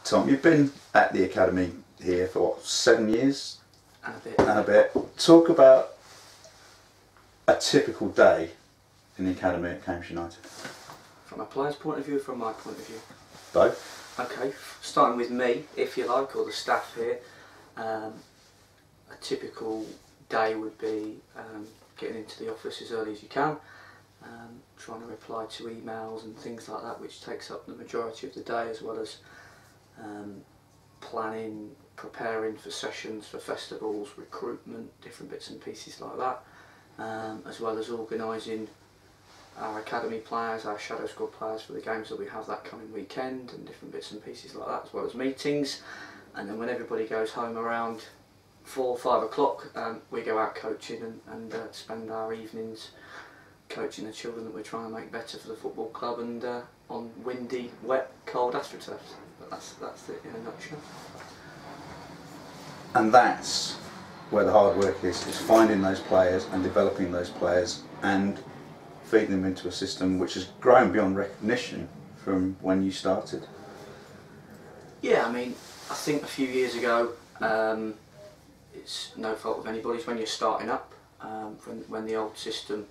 Tom, you've been at the academy here for what, 7 years? And a bit. And a bit. Talk about a typical day in the academy at Cambridge United. From a player's point of view, or from my point of view? Both. Okay, starting with me, if you like, or the staff here. A typical day would be getting into the office as early as you can, trying to reply to emails and things like that, which takes up the majority of the day, as well as planning, preparing for sessions, for festivals, recruitment, different bits and pieces like that, as well as organising our academy players, our shadow squad players for the games that we have that coming weekend, and different bits and pieces like that, as well as meetings. And then when everybody goes home around 4 or 5 o'clock, we go out coaching and spend our evenings coaching the children that we're trying to make better for the football club, and on windy, wet, cold AstroTurfs. But that's it in a nutshell. And that's where the hard work is finding those players and developing those players and feeding them into a system which has grown beyond recognition from when you started. Yeah, I mean, I think a few years ago, it's no fault of anybody's when you're starting up, when the old system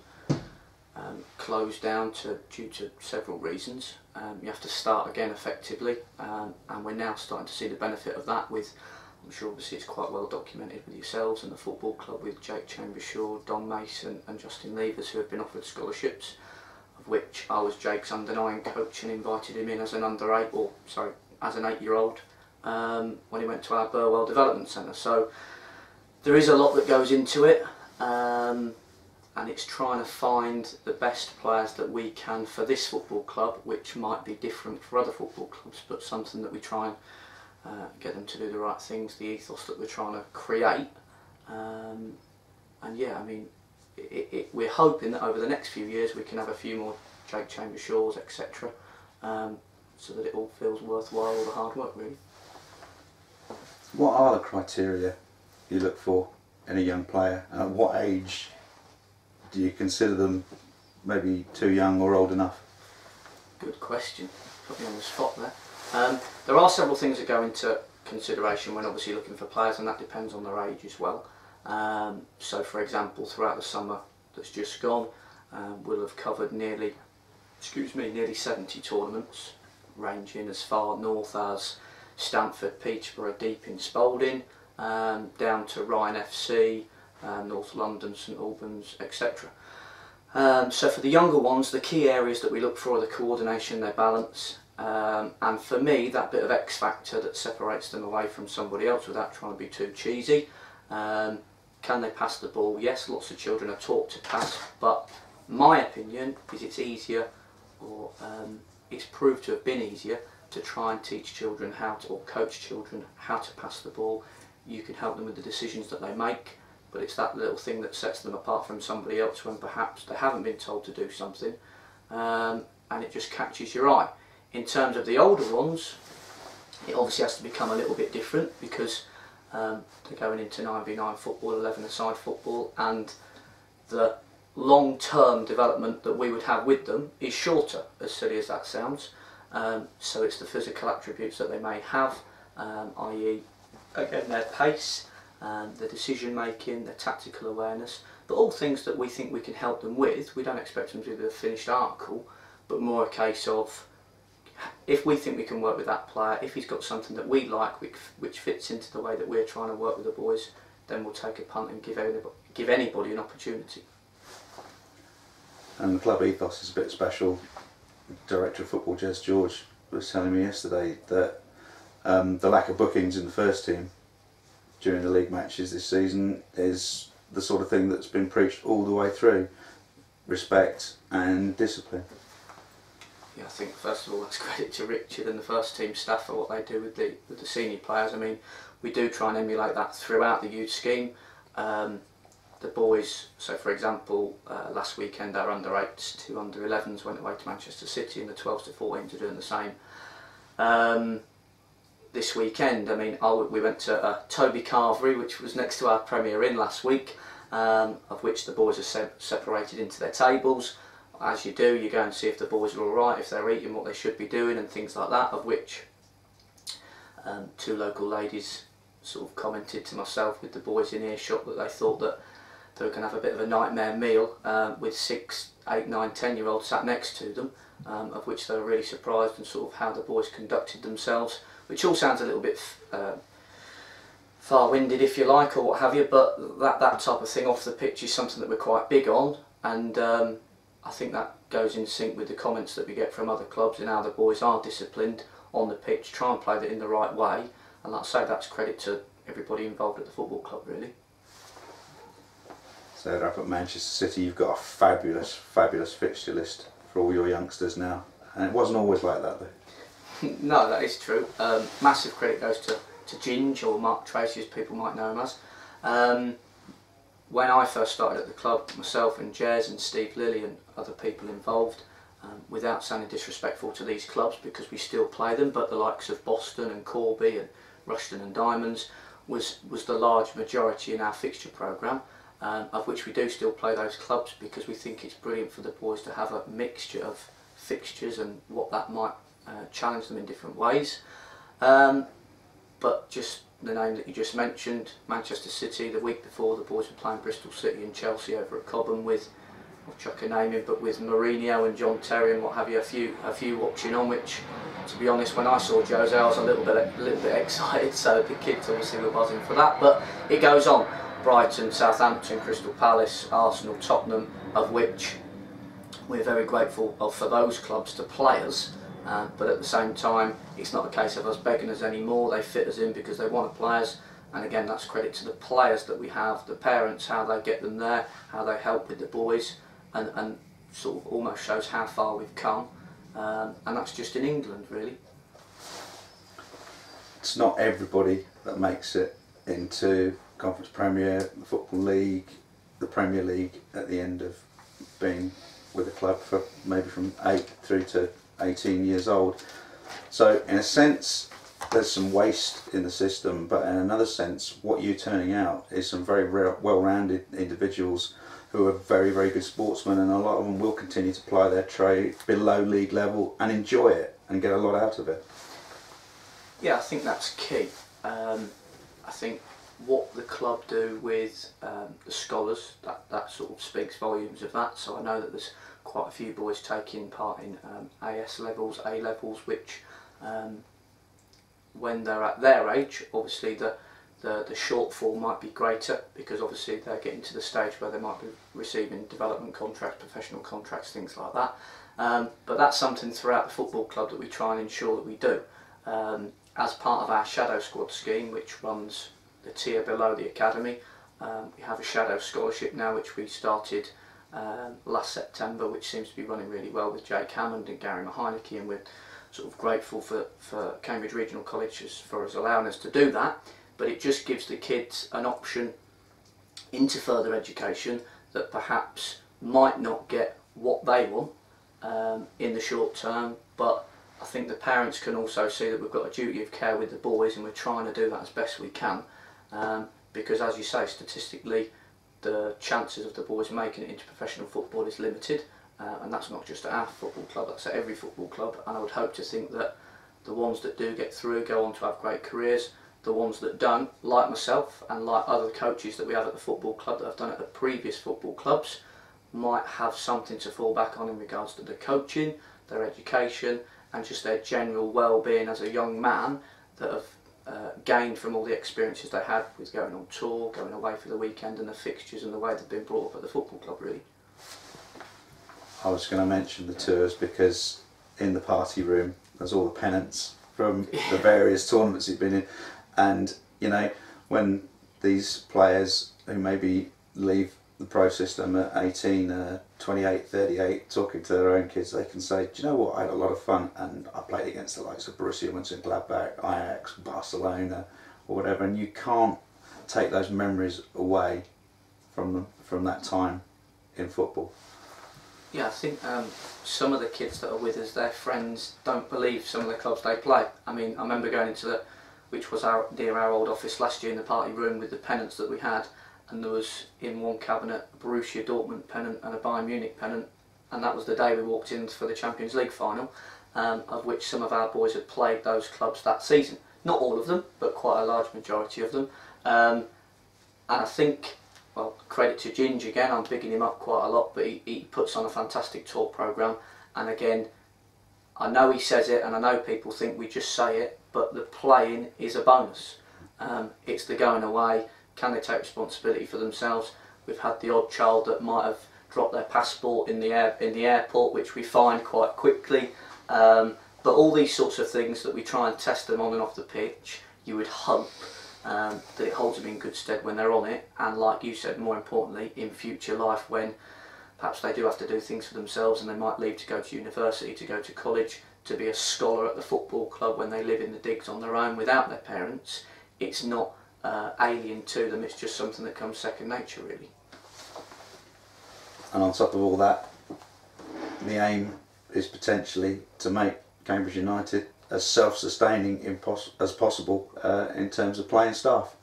closed down due to several reasons. You have to start again effectively, and we're now starting to see the benefit of that with, I'm sure obviously it's quite well documented with yourselves and the football club, with Jake Chambers-Shaw, Don Mason and Justin Levers, who have been offered scholarships, of which I was Jake's under-9 coach and invited him in as an as an 8-year-old when he went to our Burwell Development Centre. So there is a lot that goes into it, and it's trying to find the best players that we can for this football club, which might be different for other football clubs, but something that we try and get them to do the right things, the ethos that we're trying to create. And yeah, I mean, we're hoping that over the next few years we can have a few more Jake Chambers-Shaws, etc., so that it all feels worthwhile, all the hard work really. What are the criteria you look for in a young player, and at what age do you consider them maybe too young or old enough? Good question, put me on the spot there. There are several things that go into consideration when obviously looking for players, and that depends on their age as well. So for example, throughout the summer that's just gone, we'll have covered nearly 70 tournaments, ranging as far north as Stamford, Peterborough, deep in Spalding, down to Ryan FC, North London, St Albans, etc. So for the younger ones, the key areas that we look for are the coordination, their balance, and for me that bit of X factor that separates them away from somebody else without trying to be too cheesy. Can they pass the ball? Yes, lots of children are taught to pass, but my opinion is it's easier, or it's proved to have been easier, to try and teach children how to, or coach children how to pass the ball. You can help them with the decisions that they make, but it's that little thing that sets them apart from somebody else when perhaps they haven't been told to do something, and it just catches your eye. In terms of the older ones, it obviously has to become a little bit different, because they're going into 9v9 football, 11-a-side football, and the long-term development that we would have with them is shorter, as silly as that sounds. So it's the physical attributes that they may have, i.e. again their pace, their decision making, their tactical awareness, but all things that we think we can help them with. We don't expect them to do the finished article, but more a case of, if we think we can work with that player, if he's got something that we like which fits into the way that we're trying to work with the boys, then we'll take a punt and give anybody an opportunity. And the club ethos is a bit special. Director of Football Jez George was telling me yesterday that the lack of bookings in the first team during the league matches this season is the sort of thing that's been preached all the way through. Respect and discipline. Yeah, I think first of all that's credit to Richard and the first team staff for what they do with the senior players. I mean, we do try and emulate that throughout the youth scheme. The boys, so for example, last weekend our under-8s to under-11s went away to Manchester City, and the 12s to 14s are doing the same. This weekend, I mean, we went to Toby Carvery, which was next to our Premier Inn last week, of which the boys are separated into their tables. As you do, you go and see if the boys are alright, if they're eating what they should be doing and things like that, of which Two local ladies sort of commented to myself with the boys in earshot that they thought that they were going to have a bit of a nightmare meal with 6, 8, 9, 10-year-olds sat next to them, of which they were really surprised and sort of how the boys conducted themselves, which all sounds a little bit far-winded, if you like, or what have you, but that type of thing off the pitch is something that we're quite big on, and I think that goes in sync with the comments that we get from other clubs and how the boys are disciplined on the pitch, try and play it in the right way, and like I say, that's credit to everybody involved at the football club, really. So up at Manchester City, you've got a fabulous, fabulous fixture list for all your youngsters now, and it wasn't always like that though. No, that is true. Massive credit goes to Ginge, or Mark Tracy as people might know him as. When I first started at the club, myself and Jez and Steve Lilly and other people involved, without sounding disrespectful to these clubs because we still play them, but the likes of Boston and Corby and Rushden and Diamonds was the large majority in our fixture programme, of which we do still play those clubs because we think it's brilliant for the boys to have a mixture of fixtures and what that might challenge them in different ways. But just the name that you just mentioned, Manchester City, the week before the boys were playing Bristol City and Chelsea over at Cobham with, I'll chuck a name in, but with Mourinho and John Terry and what have you, a few watching on, which, to be honest, when I saw Jose I was a little bit excited, so the kids obviously were buzzing for that, but it goes on. Brighton, Southampton, Crystal Palace, Arsenal, Tottenham, of which we're very grateful for those clubs to play us, but at the same time it's not a case of us begging us anymore. They fit us in because they want to play us, and again that's credit to the players that we have, the parents, how they get them there, how they help with the boys, and sort of almost shows how far we've come, and that's just in England really. It's not everybody that makes it into Conference Premier, the Football League, the Premier League at the end of being with a club for maybe from 8 through to 18 years old. So in a sense there's some waste in the system, but in another sense what you're turning out is some very well-rounded individuals who are very, very good sportsmen, and a lot of them will continue to ply their trade below league level and enjoy it and get a lot out of it. Yeah, I think that's key. I think what the club do with the scholars, that sort of speaks volumes of that. So I know that there's quite a few boys taking part in AS levels, A levels, which when they're at their age, obviously the shortfall might be greater because obviously they're getting to the stage where they might be receiving development contracts, professional contracts, things like that. But that's something throughout the football club that we try and ensure that we do. As part of our shadow squad scheme, which runs the tier below the academy, we have a shadow scholarship now which we started last September, which seems to be running really well with Jake Hammond and Gary Maheineke, and we're sort of grateful for Cambridge Regional College for us allowing us to do that. But it just gives the kids an option into further education that perhaps might not get what they want in the short term, but I think the parents can also see that we've got a duty of care with the boys, and we're trying to do that as best we can, because as you say, statistically the chances of the boys making it into professional football is limited, and that's not just at our football club, that's at every football club, and I would hope to think that the ones that do get through go on to have great careers. The ones that don't, like myself and like other coaches that we have at the football club that have done it at the previous football clubs, might have something to fall back on in regards to the coaching, their education, and just their general well-being as a young man that have gained from all the experiences they had with going on tour, going away for the weekend, and the fixtures and the way they've been brought up at the football club really. I was going to mention the tours because in the party room there's all the pennants from the various tournaments you've been in. And, you know, when these players who maybe leave the pro system at 18, 28, 38, talking to their own kids, they can say, do you know what, I had a lot of fun and I played against the likes of Borussia Mönchengladbach, Ajax, Barcelona, or whatever, and you can't take those memories away from them, from that time in football. Yeah, I think some of the kids that are with us, their friends don't believe some of the clubs they play. I mean, I remember going into which was near our old office last year in the party room with the pennants that we had, and there was in one cabinet a Borussia Dortmund pennant and a Bayern Munich pennant, and that was the day we walked in for the Champions League final, of which some of our boys had played those clubs that season. Not all of them, but quite a large majority of them. And I think, well, credit to Ginge again, I'm bigging him up quite a lot, but he puts on a fantastic tour programme. And again, I know he says it, and I know people think we just say it, but the playing is a bonus. It's the going away. Can they take responsibility for themselves? We've had the odd child that might have dropped their passport in the airport, which we find quite quickly. But all these sorts of things that we try and test them on and off the pitch, you would hope that it holds them in good stead when they're on it, and like you said, more importantly, in future life when perhaps they do have to do things for themselves and they might leave to go to university, to go to college, to be a scholar at the football club when they live in the digs on their own without their parents. It's not alien to them, it's just something that comes second nature, really. And on top of all that, the aim is potentially to make Cambridge United as self-sustaining as possible in terms of playing staff.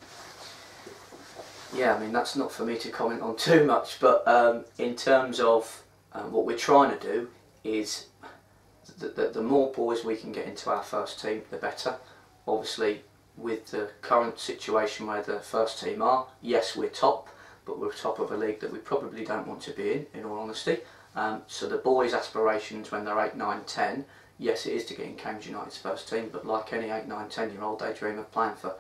Yeah, I mean, that's not for me to comment on too much, but in terms of what we're trying to do is the more boys we can get into our first team, the better. Obviously, with the current situation where the first team are, yes, we're top, but we're top of a league that we probably don't want to be in all honesty. So the boys' aspirations when they're 8, 9, 10, yes, it is to get in Cambridge United's first team, but like any 8, 9, 10-year-old, they dream of playing for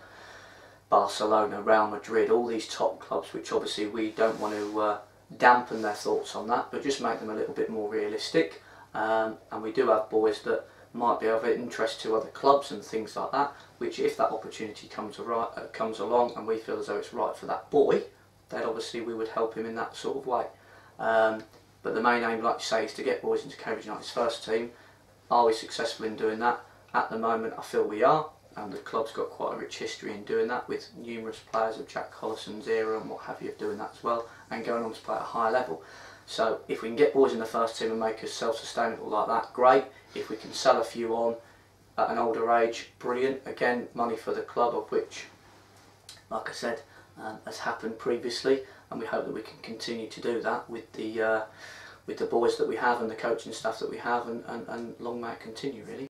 Barcelona, Real Madrid, all these top clubs, which obviously we don't want to dampen their thoughts on that, but just make them a little bit more realistic. And we do have boys that might be of interest to other clubs and things like that, which if that opportunity comes along and we feel as though it's right for that boy, then obviously we would help him in that sort of way. But the main aim, like you say, is to get boys into Cambridge United's first team. Are we successful in doing that? At the moment I feel we are, and the club's got quite a rich history in doing that, with numerous players of Jack Collison's era and what have you of doing that as well, and going on to play at a higher level. So if we can get boys in the first team and make us self-sustainable like that, great. If we can sell a few on at an older age, brilliant. Again, money for the club, of which, like I said, has happened previously, and we hope that we can continue to do that with the boys that we have and the coaching staff that we have, and long may it continue, really.